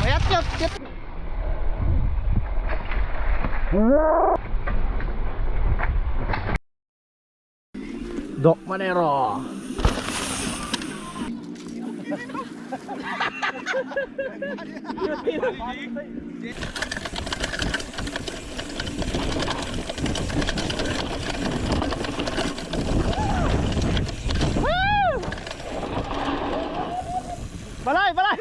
Mayat yun. Dok Manero. Balay, balay.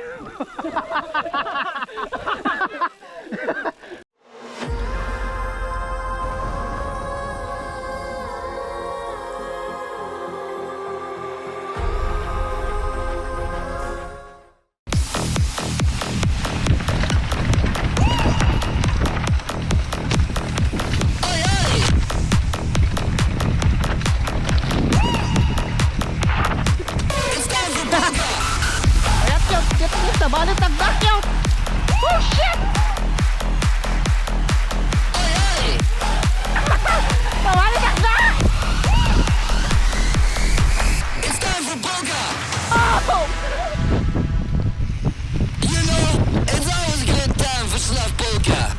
Balik nag-backyard! Oh shit! Balik nag-back! It's time for polka! Oh! You know, it's always a good time for slow polka.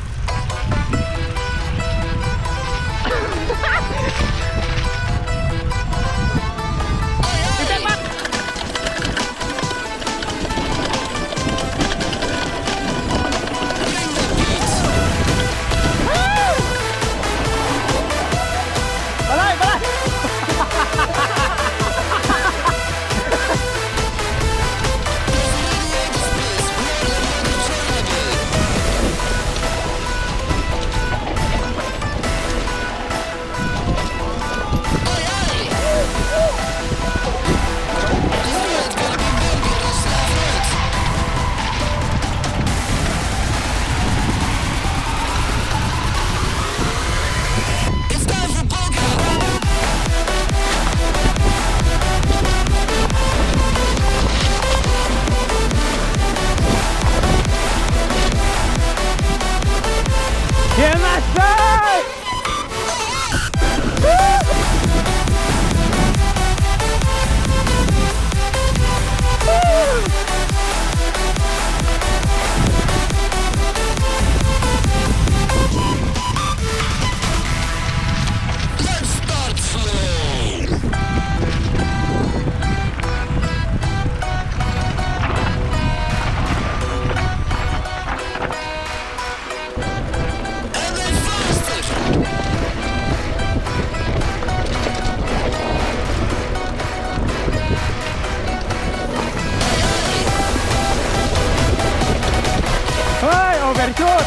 Overshoot!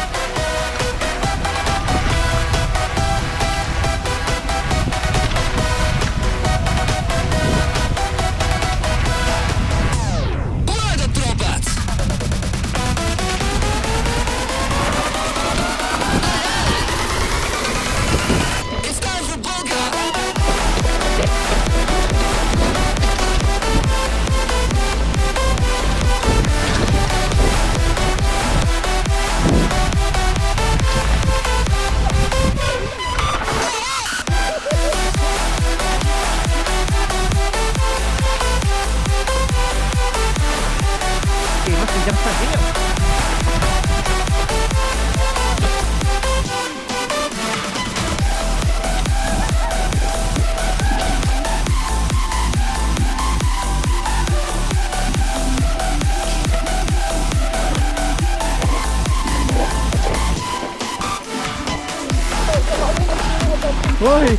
Ладно, тропат! It's time for polka! Mas kejar saja. Woi.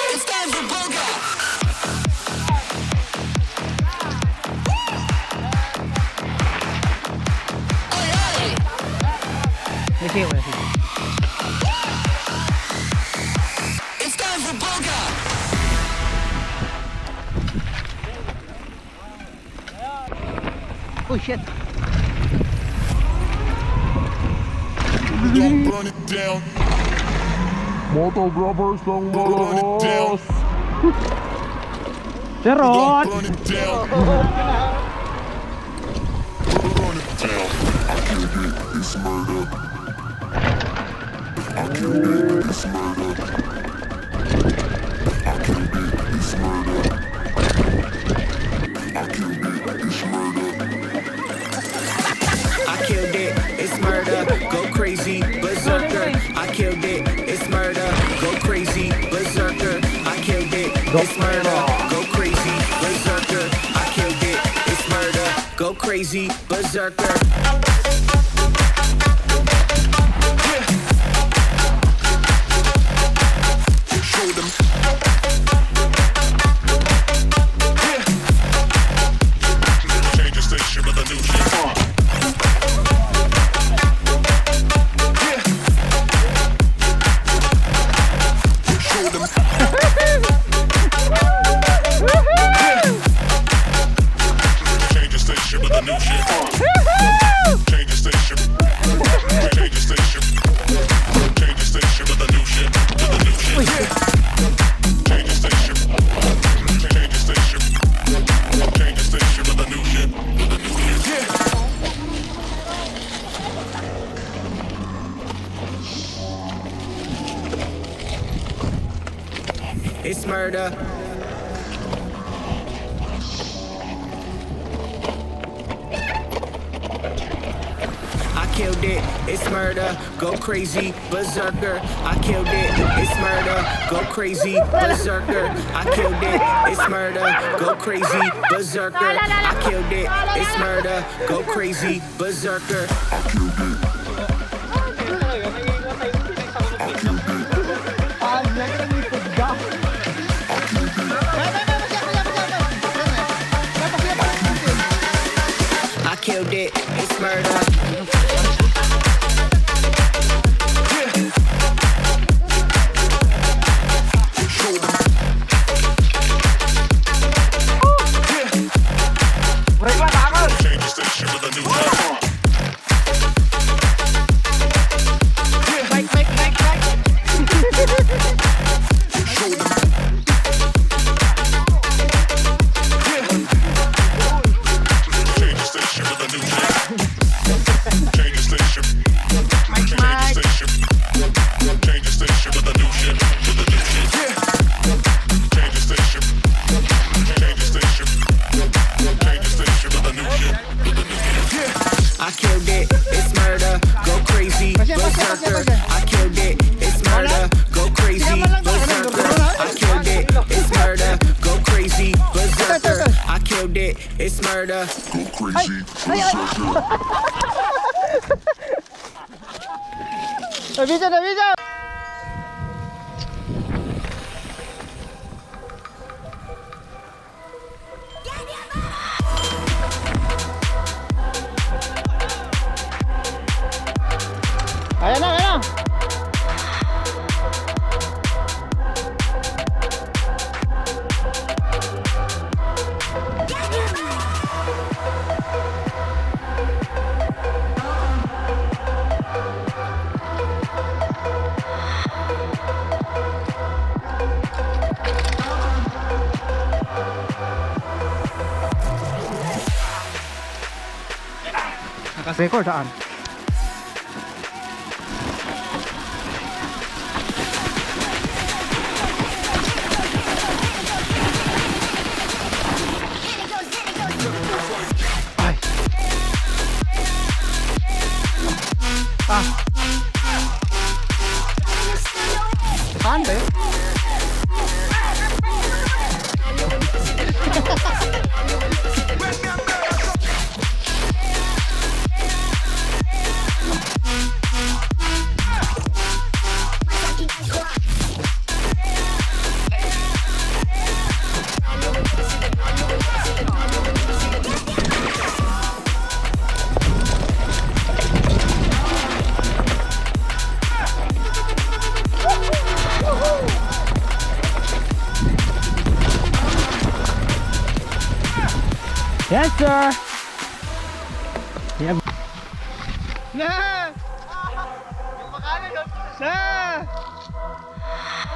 It's time for polka! It's time for polka! Oh shit. Don't burn it down. Motographers ng Burn it down. Malakas! Charot! Burn it down. Burn it down. I can't hit this murder. I killed it, it's murder, go crazy, berserker. I killed it, it's murder, go crazy, berserker. I killed it, it's murder, go crazy, berserker. I killed it, it's murder, go crazy, berserker. Show them. Change the station with a new shit. Show them. Change the station with a new shit. Change the station. Change the station. Change the station with a new shit. With a new shit. Change the station. Change the station. Change the station with a new shit. It's murder. I killed it, it's murder, go crazy, berserker. I killed it, it's murder, go crazy, berserker. I killed it, it's murder, go crazy, berserker. I killed it, it's murder, go crazy, berserker. I killed it, it's murder. Change the station with a new shit. Show them. Change the station with a new shit. Change the station. Change the station. Change the station with a new shit. With a new shit. Change the station. Change the station. Change the station with a new shit. I killed it, it's murder, go crazy, berserker. I killed it, it's murder, go crazy, berserker. I killed it, it's murder, go crazy, berserker. I killed it, it's murder. Go crazy, berserker. Nabidyo! Ayan na, ayan na! Naka-record saan? Saan ba yun? Yes, sir. Yeah. Na! Yung makanan yun. Na!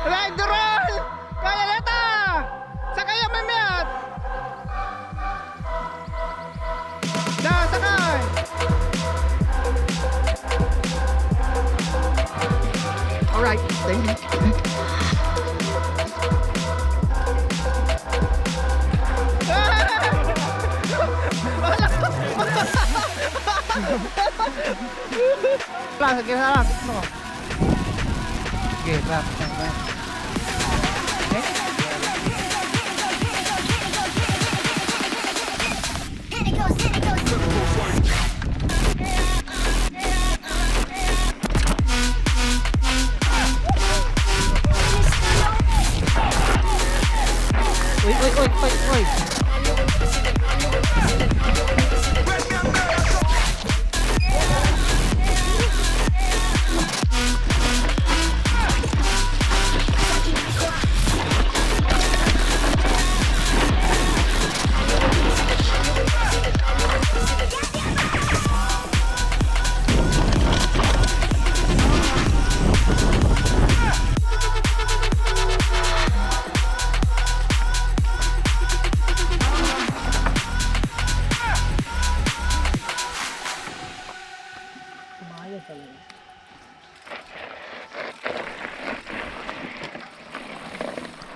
Ride the roll! Kaya leta! Sakay ang mamiyat! Na, sakay! Alright, thank you. Lang, sige na lang. Gusto ko. Sige, lang. Okay? Uy.